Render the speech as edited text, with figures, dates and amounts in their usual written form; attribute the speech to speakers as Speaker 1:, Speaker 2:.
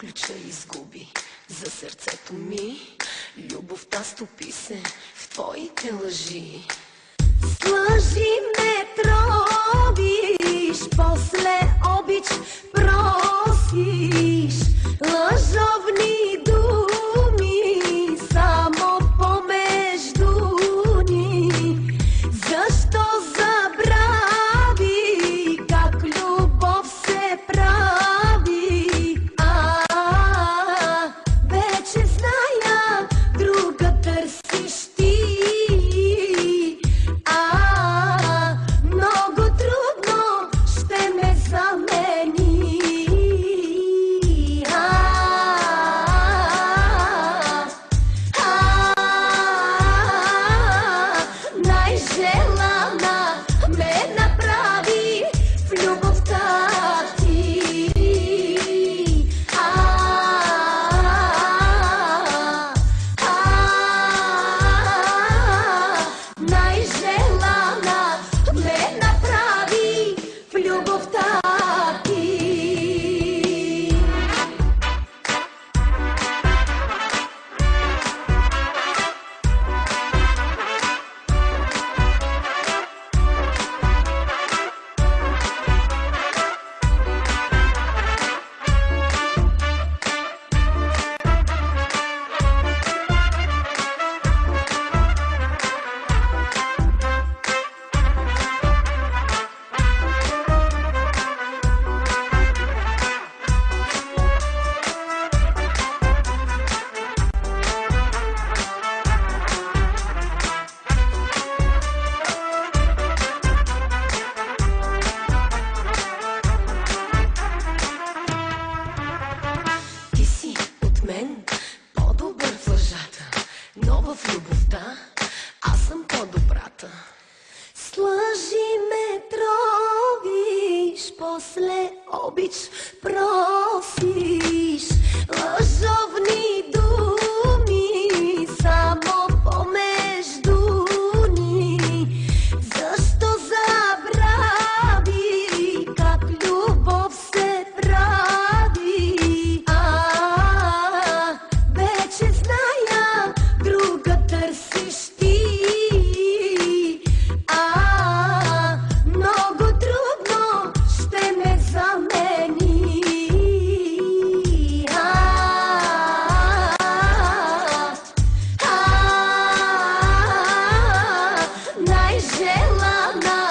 Speaker 1: ключа изгуби за сърцето ми. Любовта стопи се в твоите лъжи.
Speaker 2: С лъжи ме тровиш, после обич просиш. Лъжовни думи само помежду ни. Защо забрави как любов се прави? Вече зная, друга търсиш ти. Много трудно ще ме замени. Най-желана ме направи в любовта ти. Най-желана ме направи в любовта ти.
Speaker 1: Ти си от мен по-добър в лъжата, но в любовта аз съм по-добрата.
Speaker 2: С лъжи ме тровиш, после обич просиш. Лъжовни думи само помежду ни. Защо забрави как любов се прави? Вече зная, друга търсиш ти. Много трудно ще ме замени. Най-желана